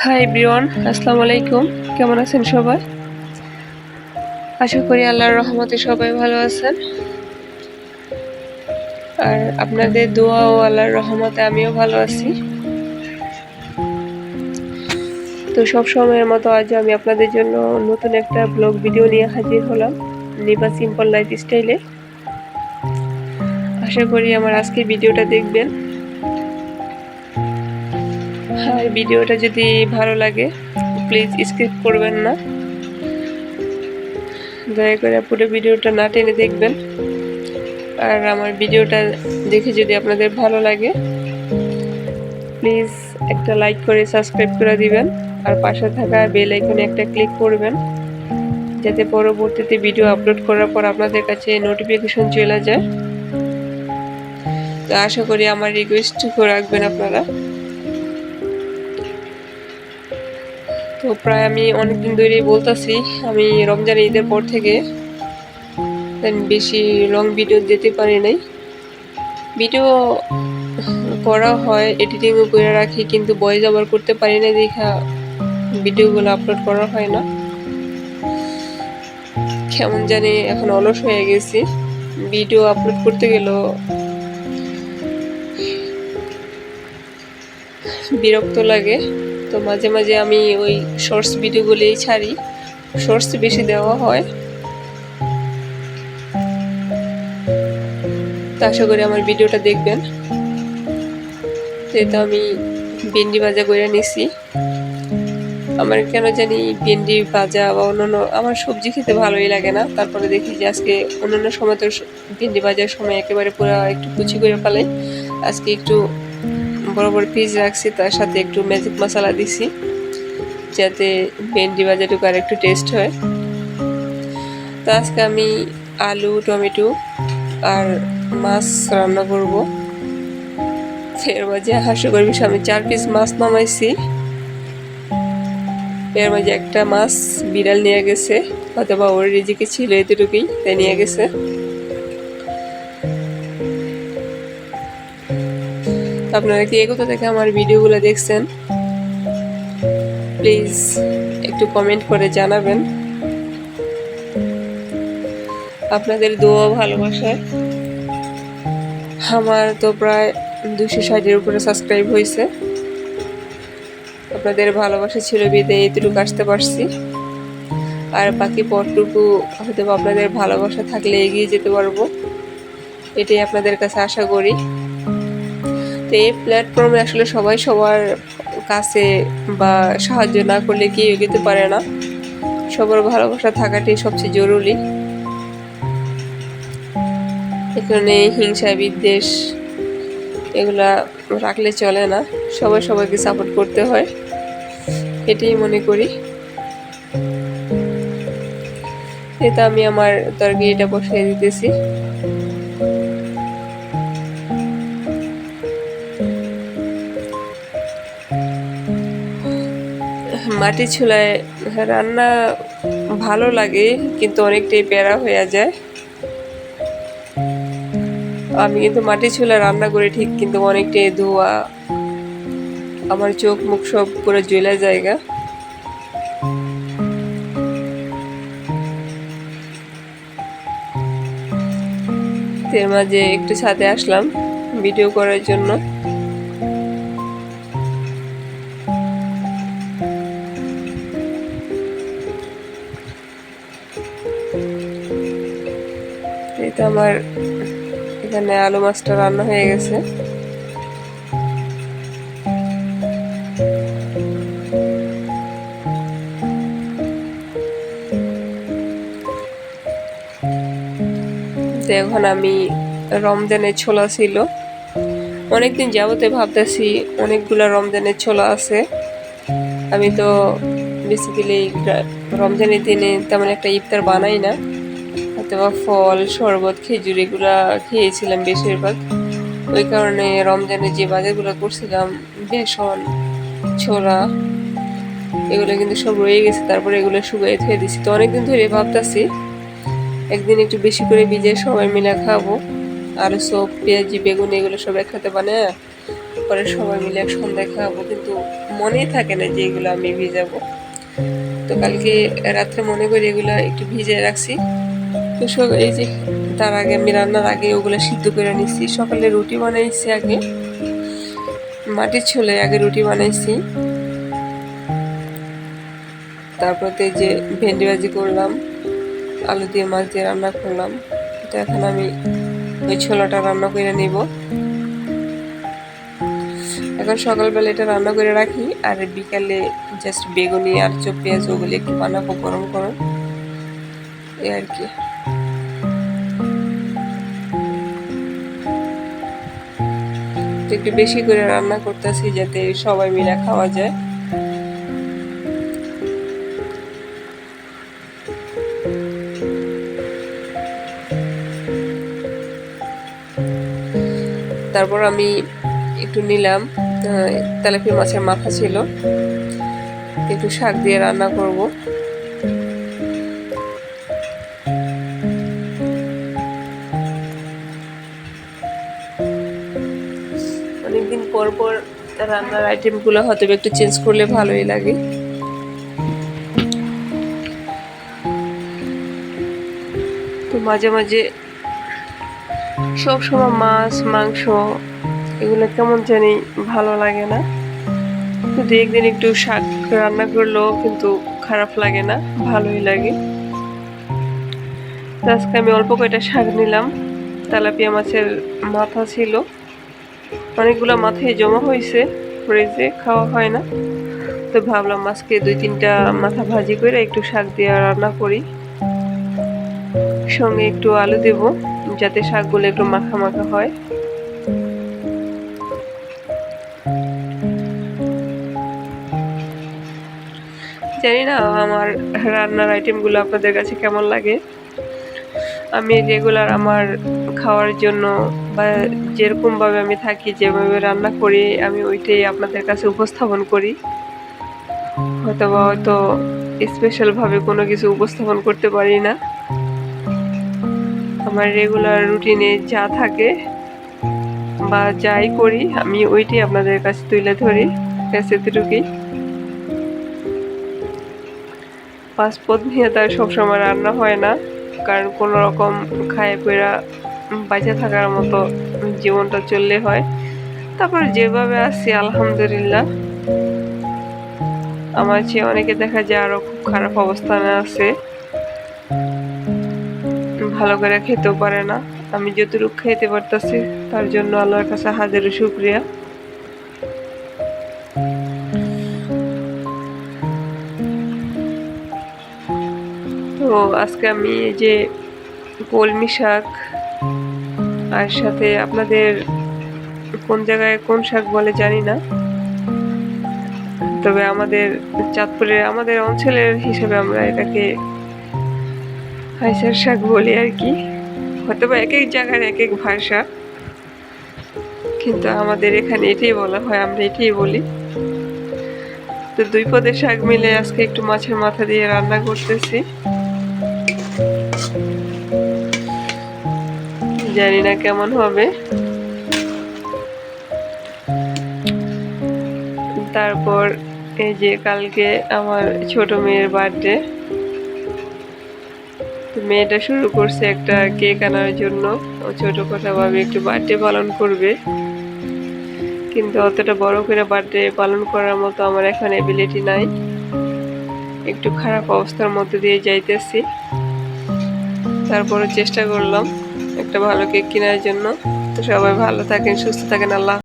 Hi everyone, আসসালামু আলাইকুম। কেমন আছেন সবাই? আশা করি আল্লাহর রহমতে সবাই ভালো আছেন। আর আপনাদের দোয়া ও আল্লাহর রহমতে আমিও ভালো আছি। তো সব সময়ের মতো আজ আমি আপনাদের জন্য নতুন একটা ব্লগ ভিডিও নিয়ে হাজির হলাম, নিবা সিম্পল লাইফ স্টাইলে। আশা করি আমার আজকের ভিডিওটা দেখবেন। আর ভিডিওটা যদি ভালো লাগে প্লিজ স্কিপ করবেন না, দয়া করে পুরো ভিডিওটা না টেনে দেখবেন। আর আমার ভিডিওটা দেখে যদি আপনাদের ভালো লাগে প্লিজ একটা লাইক করে সাবস্ক্রাইব করে দিবেন, আর পাশে থাকা বেল আইকনে একটা ক্লিক করবেন যাতে পরবর্তীতে ভিডিও আপলোড করার পর আপনাদের কাছে নোটিফিকেশন চলে যায়। তো আশা করি আমার রিকোয়েস্ট করে রাখবেন আপনারা। তো প্রায় আমি অনেকদিন ধরেই বলতেছি, আমি রমজান ঈদের পর থেকে বেশি লং ভিডিও দিতে পারি নাই। ভিডিও করা হয়, এডিটিংও করে রাখি, কিন্তু ভয়েস ওভার করতে পারি না দেখা ভিডিওগুলো আপলোড করা হয় না। কেমন জানি এখন অলস হয়ে গেছি, ভিডিও আপলোড করতে গেলেও বিরক্ত লাগে। তো মাঝে মাঝে আমি ওই শর্টস ভিডিওগুলোই ছাড়ি, শর্টস বেশি দেওয়া হয়। তো আশা করি আমার ভিডিওটা দেখবেন। তো আমি ভেন্ডি ভাজা করে নিছি। আমার কেন জানি ভেন্ডি ভাজা বা অন্যান্য আমার সবজি খেতে ভালোই লাগে না। তারপরে দেখি যে আজকে অন্যান্য সময় তো ভেন্ডি ভাজার সময় একেবারে পুরো একটু কুচি করে ফেলাই, আজকে একটু বড় বড় পিস রাখছি, তার সাথে একটু ম্যাজিক মশলা দিছি যাতে ভেন্ডি ভাজাটুকু আর একটু টেস্ট হয়। তো আজকে আমি আলু, টমেটো আর মাছ রান্না করব। এর মাঝে হাস্য করবি আমি 4 পিস মাছ নামাইছি। এর মাঝে একটা মাছ বিড়াল নিয়ে গেছে, অথবা ওর রিজিকে ছিল এতটুকুই, তাই নিয়ে গেছে। আপনারা কি এগোতে থেকে আমার ভিডিওগুলো দেখছেন প্লিজ একটু কমেন্ট করে জানাবেন। আপনাদের দোয়া ভালোবাসায় আমার তো প্রায় 260-এর উপরে সাবস্ক্রাইব হয়েছে। আপনাদের ভালোবাসা ছিল বিদে এতটুকু আসতে পারছি, আর বাকি পথটুকু হয়তো আপনাদের ভালোবাসা থাকলে এগিয়ে যেতে পারবো, এটাই আপনাদের কাছে আশা করি। তো এই প্ল্যাটফর্মে আসলে সবাই সবার কাছে বা সাহায্য না করলে কেউ এগোতে পারে না। সবার ভালোবাসা থাকাটাই সবচেয়ে জরুরি। এখানে হিংসা, বিদ্বেষ এগুলা রাখলে চলে না, সবাই সবাইকে সাপোর্ট করতে হয়, এটাই মনে করি। এটা আমি আমার তরকারিটা বসিয়ে দিতেছি। মাটি চুলায় রান্না ভালো লাগে, কিন্তু অনেকটাই প্যারা হয়ে যায়। আমি কিন্তু মাটি চুলায় রান্না করি ঠিক, কিন্তু অনেকটাই ধোয়া, আমার চোখ মুখ সব পুরো জ্বলা জায়গা। এর মাঝে একটু ছাদে আসলাম ভিডিও করার জন্য। এটা আমার এখানে আলু মাছটা রান্না হয়ে গেছে। এখন আমি রমজানের ছোলা ছিল, অনেকদিন যাবতে ভাবতেছি অনেকগুলা রমজানের ছোলা আছে। আমি তো বেসিক্যালি রমজানের দিনে তেমন একটা ইফতার বানাই না, অথবা ফল, শরবত, খেজুর এগুলা খেয়েছিলাম বেশিরভাগ। ওই কারণে রমজানে যে বাজারগুলো করছিলাম, বেসন, ছোলা, এগুলো কিন্তু সব রয়ে গেছে। তারপরে এগুলো শুকিয়ে ধুয়ে দিছি। তো অনেকদিন ধরে ভাবতেছি একদিন একটু বেশি করে ভিজে সবাই মিলে খাবো, আর সব পেঁয়াজি, বেগুন এগুলো সব একসাথে বানায় পরে সবাই মিলে এক সন্ধ্যায় খাওয়াবো, কিন্তু মনেই থাকে না যে এগুলো আমি ভিজাবো। তো কালকে রাত্রে মনে করি এগুলো একটু ভিজিয়ে রাখছি। তো এই যে তার আগে আমি রান্নার আগে ওগুলো সিদ্ধ করে নিচ্ছি। সকালে রুটি বানাইছি, আগে মাটির ছোলে আগে রুটি বানাইছি, তারপর তো এই যে ভেন্ডি ভাজি করলাম, আলু দিয়ে মাছ দিয়ে রান্না করলাম। তো এখন আমি ওই ছোলাটা রান্না করে নিব। এখন সকালবেলা এটা রান্না করে রাখি, আর বিকালে জাস্ট বেগুনি আর চোখ পেঁয়াজ ওগুলো একটু বানাবো গরম গরম, এই আর কি। একটু বেশি করে রান্না করতেছি যাতে সবাই মিলে খাওয়া যায়। তারপর আমি একটু নিলাম তেলাপিয়া মাছের মাথা ছিল, একটু শাক দিয়ে রান্না করব। অনেকদিন পর পর রান্নার আইটেমগুলো হয়তো একটু চেঞ্জ করলে ভালোই লাগে। তো মাঝে মাঝে সবসময় মাছ মাংস এগুলো কেমন জানি ভালো লাগে না, কিন্তু একদিন একটু শাক রান্না করলেও কিন্তু খারাপ লাগে না, ভালোই লাগে। আজকে আমি অল্প কয়টা শাক নিলাম, তেলাপিয়া মাছের মাথা ছিল, অনেকগুলো মাথায় জমা হয়েছে, ফ্রিজে খাওয়া হয় না। তো ভাবলাম আজকে 2-3টা মাথা ভাজি করে একটু শাক দিয়ে রান্না করি, সঙ্গে একটু আলু দেব যাতে শাকগুলো একটু মাখা মাখা হয়। জানি না আমার রান্নার আইটেমগুলো আপনাদের কাছে কেমন লাগে। আমি রেগুলার আমার খাওয়ার জন্য বা যেরকমভাবে আমি থাকি, যেভাবে রান্না করি, আমি ওইটাই আপনাদের কাছে উপস্থাপন করি। হয়তো স্পেশালভাবে কোনো কিছু উপস্থাপন করতে পারি না। আমার রেগুলার রুটিনে যা থাকে বা যাই করি আমি ওইটাই আপনাদের কাছে তুলে ধরি, এতটুকুই। পাসপোর্ট নিয়ে তার সবসময় রান্না হয় না, কারণ কোনো রকম খায় পেরা বেঁচে থাকার মতো জীবনটা চললে হয়। তারপর যেভাবে আছি আলহামদুলিল্লাহ। আমার চেয়ে অনেকে দেখা যায় আরো খুব খারাপ অবস্থানে আছে, ভালো করে খেতেও পারে না। আমি যতটুকু খেতে পারতেছি তার জন্য আল্লাহর কাছে হাজারো শুকরিয়া। তো আজকে আমি এই যে কলমি শাক, আর সাথে আপনাদের কোন জায়গায় কোন শাক বলে জানি না, তবে আমাদের চাঁদপুরের আমাদের অঞ্চলের হিসেবে আমরা এটাকে হাইসার শাক বলি আর কি। হয়তো বা এক এক জায়গার এক এক ভাষা, কিন্তু আমাদের এখানে এটাই বলা হয়, আমরা এটাই বলি। তো 2 পদের শাক মিলে আজকে একটু মাছের মাথা দিয়ে রান্না করতেছি। জানি না কেমন হবে। তারপর এই যে কালকে আমার ছোট মেয়ের বার্থডে, মেয়েটা শুরু করছে একটা কেক আনার জন্য, ছোটখাটোভাবে একটু বার্থডে পালন করবে, কিন্তু অতটা বড় করে বার্থডে পালন করার মতো আমার এখন এবিলিটি নাই, একটু খারাপ অবস্থার মধ্যে দিয়ে যাইতেছি। তারপরে চেষ্টা করলাম একটা ভালো কেক কেনার জন্য। তো সবাই ভালো থাকেন, সুস্থ থাকেন, আল্লাহ।